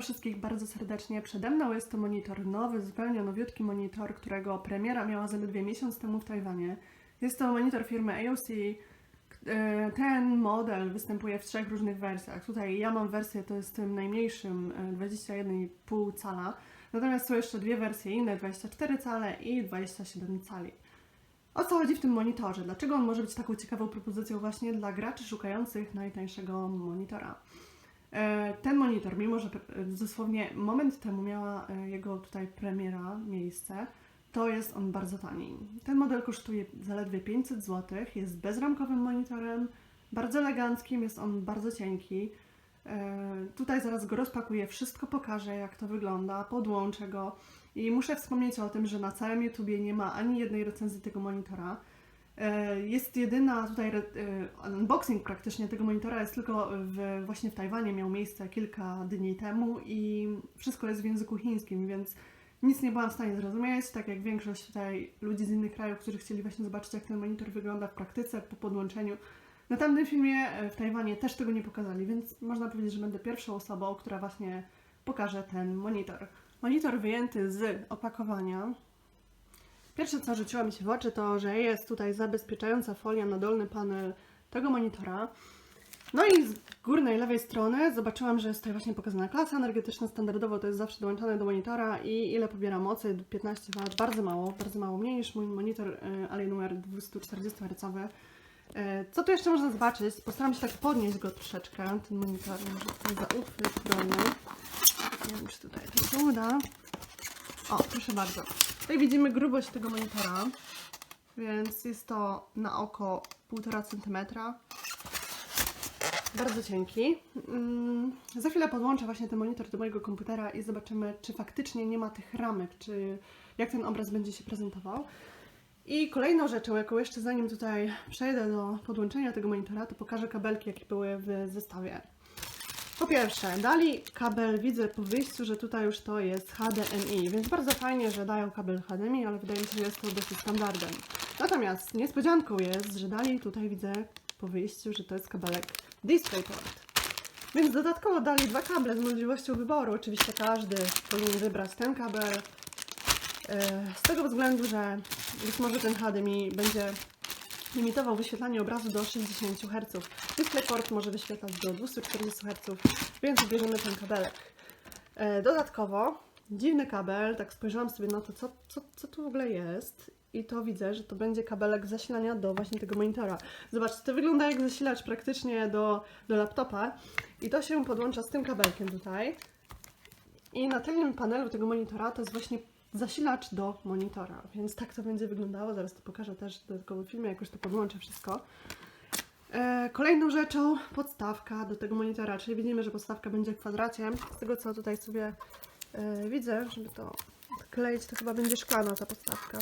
Witam wszystkich bardzo serdecznie. Przede mną jest to monitor nowy, zupełnie nowiutki monitor, którego premiera miała zaledwie miesiąc temu w Tajwanie. Jest to monitor firmy AOC. Ten model występuje w 3 różnych wersjach. Tutaj ja mam wersję, to jest tym najmniejszym, 21,5 cala. Natomiast są jeszcze 2 wersje inne, 24 cale i 27 cali. O co chodzi w tym monitorze? Dlaczego on może być taką ciekawą propozycją właśnie dla graczy szukających najtańszego monitora? Ten monitor, mimo że dosłownie moment temu miała jego tutaj premiera miejsce, to jest on bardzo tani. Ten model kosztuje zaledwie 500 zł, jest bezramkowym monitorem, bardzo eleganckim, jest on bardzo cienki. Tutaj zaraz go rozpakuję, wszystko pokażę, jak to wygląda, podłączę go i muszę wspomnieć o tym, że na całym YouTubie nie ma ani jednej recenzji tego monitora. Jest jedyna tutaj unboxing praktycznie tego monitora, jest tylko właśnie w Tajwanie, miał miejsce kilka dni temu i wszystko jest w języku chińskim, więc nic nie byłam w stanie zrozumieć, tak jak większość tutaj ludzi z innych krajów, którzy chcieli właśnie zobaczyć, jak ten monitor wygląda w praktyce po podłączeniu. Na tamtym filmie w Tajwanie też tego nie pokazali, więc można powiedzieć, że będę pierwszą osobą, która właśnie pokaże ten monitor. Monitor wyjęty z opakowania. Pierwsze, co rzuciło mi się w oczy, to, że jest tutaj zabezpieczająca folia na dolny panel tego monitora. No i z górnej lewej strony zobaczyłam, że jest tutaj właśnie pokazana klasa energetyczna. Standardowo to jest zawsze dołączane do monitora i ile pobiera mocy, 15 W, bardzo mało, mniej niż mój monitor Alienware 240 Hz. Co tu jeszcze można zobaczyć? Postaram się tak podnieść go troszeczkę, ten monitor, może tutaj za uchwyt. Nie wiem, czy tutaj to się uda. O, proszę bardzo. Tutaj widzimy grubość tego monitora, więc jest to na oko 1,5 cm. Bardzo cienki. Za chwilę podłączę właśnie ten monitor do mojego komputera i zobaczymy, czy faktycznie nie ma tych ramek, czy jak ten obraz będzie się prezentował. I kolejną rzeczą, jaką jeszcze zanim tutaj przejdę do podłączenia tego monitora, to pokażę kabelki, jakie były w zestawie. Po pierwsze, dali kabel, widzę po wyjściu, że tutaj już to jest HDMI, więc bardzo fajnie, że dają kabel HDMI, ale wydaje mi się, że jest to dosyć standardem. Natomiast niespodzianką jest, że dali tutaj, widzę po wyjściu, że to jest kabelek DisplayPort. Więc dodatkowo dali 2 kable z możliwością wyboru. Oczywiście każdy powinien wybrać ten kabel. Z tego względu, że być może ten HDMI będzie limitował wyświetlanie obrazu do 60 Hz. DisplayPort może wyświetlać do 240 Hz, więc wybierzemy ten kabelek. Dodatkowo dziwny kabel, tak spojrzałam sobie na to, co tu w ogóle jest i to widzę, że to będzie kabelek zasilania do właśnie tego monitora. Zobaczcie, to wygląda jak zasilacz praktycznie do laptopa i to się podłącza z tym kabelkiem tutaj. I na tylnym panelu tego monitora to jest właśnie zasilacz do monitora, więc tak to będzie wyglądało. Zaraz to pokażę też w dodatkowym filmie, jak już to podłączę wszystko. Kolejną rzeczą podstawka do tego monitora, czyli widzimy, że podstawka będzie w kwadracie. Z tego, co tutaj sobie widzę, żeby to odkleić, to chyba będzie szklana ta podstawka.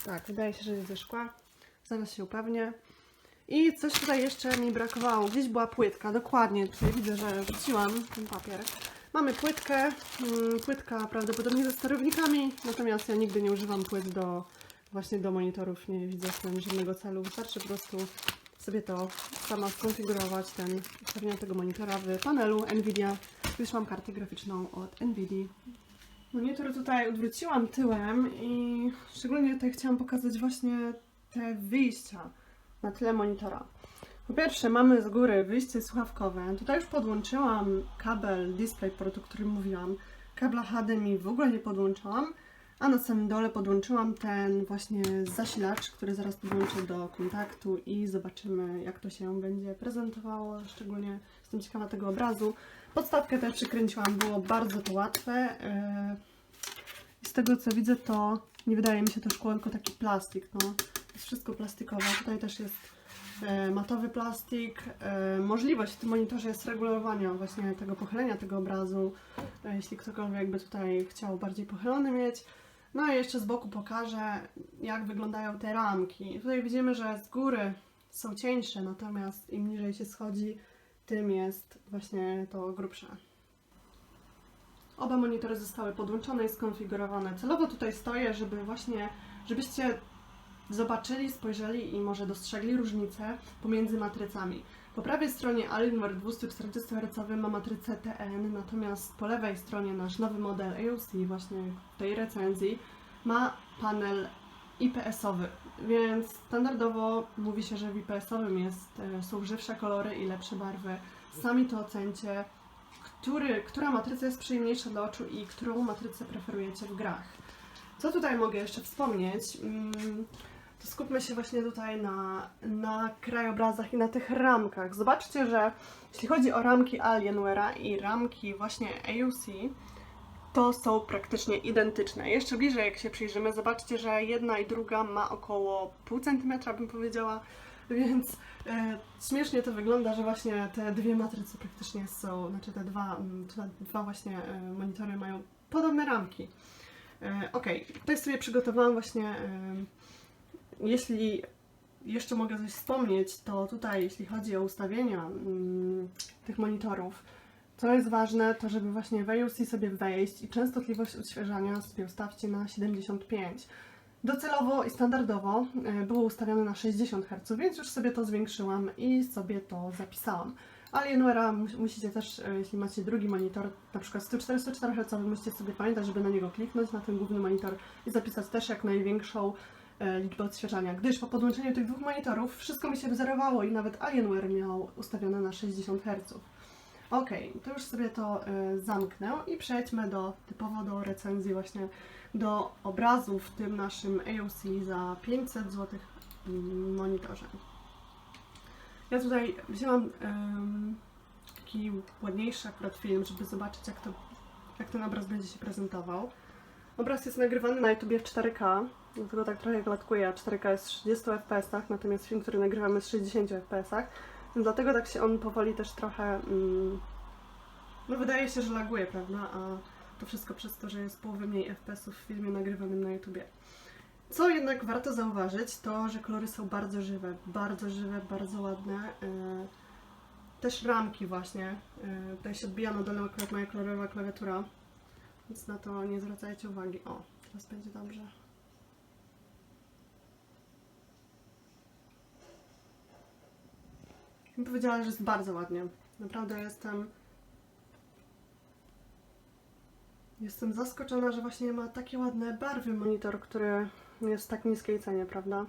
Tak, wydaje się, że jest ze szkła. Zaraz się upewnię. I coś tutaj jeszcze mi brakowało. Gdzieś była płytka, dokładnie. Tutaj widzę, że wrzuciłam ten papier. Mamy płytkę, płytka prawdopodobnie ze sterownikami, natomiast ja nigdy nie używam płyt właśnie do monitorów, nie widzę w tym żadnego celu. Wystarczy po prostu sobie to sama skonfigurować, ustawienie tego monitora w panelu NVIDIA, gdyż mam kartę graficzną od NVIDII. Monitor tutaj odwróciłam tyłem i szczególnie tutaj chciałam pokazać właśnie te wyjścia na tle monitora. Po pierwsze mamy z góry wyjście słuchawkowe. Tutaj już podłączyłam kabel DisplayPort, o którym mówiłam. Kabla HDMI w ogóle nie podłączałam, a na samym dole podłączyłam ten właśnie zasilacz, który zaraz podłączę do kontaktu i zobaczymy, jak to się będzie prezentowało. Szczególnie jestem ciekawa tego obrazu. Podstawkę też przykręciłam, było bardzo to łatwe. Z tego co widzę, to nie wydaje mi się to szkło, tylko taki plastik. No, jest wszystko plastikowe. Tutaj też jest matowy plastik. Możliwość w tym monitorze jest regulowania właśnie tego pochylenia tego obrazu, jeśli ktokolwiek by tutaj chciał bardziej pochylony mieć. No i jeszcze z boku pokażę, jak wyglądają te ramki. Tutaj widzimy, że z góry są cieńsze, natomiast im niżej się schodzi, tym jest właśnie to grubsze. Oba monitory zostały podłączone i skonfigurowane. Celowo tutaj stoję, żebyście zobaczyli, spojrzeli i może dostrzegli różnicę pomiędzy matrycami. Po prawej stronie Alienware 240 Hz ma matrycę TN, natomiast po lewej stronie nasz nowy model AOC właśnie w tej recenzji ma panel IPS-owy, więc standardowo mówi się, że w IPS-owym są żywsze kolory i lepsze barwy. Sami to ocencie, która matryca jest przyjemniejsza do oczu i którą matrycę preferujecie w grach. Co tutaj mogę jeszcze wspomnieć? To skupmy się właśnie tutaj na krajobrazach i na tych ramkach. Zobaczcie, że jeśli chodzi o ramki Alienware'a i ramki właśnie AOC, to są praktycznie identyczne. Jeszcze bliżej jak się przyjrzymy, zobaczcie, że jedna i druga ma około pół centymetra, bym powiedziała, więc śmiesznie to wygląda, że właśnie te dwie matryce praktycznie są, znaczy te dwa właśnie monitory mają podobne ramki. Ok, tutaj sobie przygotowałam właśnie, jeśli jeszcze mogę coś wspomnieć, to tutaj jeśli chodzi o ustawienia tych monitorów, co jest ważne, to żeby właśnie w AOC sobie wejść i częstotliwość odświeżania sobie ustawcie na 75. Docelowo i standardowo było ustawione na 60 Hz, więc już sobie to zwiększyłam i sobie to zapisałam. Alienware'a musicie też, jeśli macie drugi monitor, na przykład 144 Hz, musicie sobie pamiętać, żeby na niego kliknąć, na ten główny monitor i zapisać też jak największą liczbę odświeżania, gdyż po podłączeniu tych dwóch monitorów wszystko mi się wzerowało i nawet Alienware miał ustawione na 60 Hz. Ok, to już sobie to zamknę i przejdźmy typowo do recenzji właśnie do obrazu w tym naszym AOC za 500 zł monitorze. Ja tutaj wzięłam taki ładniejszy akurat film, żeby zobaczyć jak ten obraz będzie się prezentował. Obraz jest nagrywany na YouTubie w 4K, dlatego tak trochę klatkuje, 4K jest w 30 fps, natomiast film, który nagrywamy jest w 60 fps, więc dlatego tak się on powoli też trochę, no wydaje się, że laguje, prawda, a to wszystko przez to, że jest połowy mniej FPS-ów w filmie nagrywanym na YouTubie. Co jednak warto zauważyć, to że kolory są bardzo żywe, bardzo ładne. Też ramki właśnie. Tutaj się odbija na dole akurat moja kolorowa klawiatura, więc na to nie zwracajcie uwagi. O, teraz będzie dobrze. Bym powiedziała, że jest bardzo ładnie. Naprawdę jestem zaskoczona, że właśnie ma takie ładne barwy monitor, który jest w tak niskiej cenie, prawda?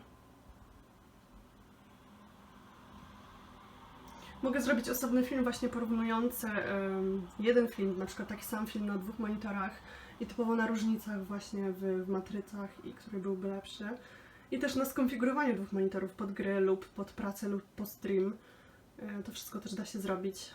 Mogę zrobić osobny film właśnie porównujący jeden film, na przykład taki sam film na dwóch monitorach i typowo na różnicach właśnie w matrycach i który byłby lepszy. I też na skonfigurowaniu dwóch monitorów pod gry lub pod pracę lub pod stream. To wszystko też da się zrobić.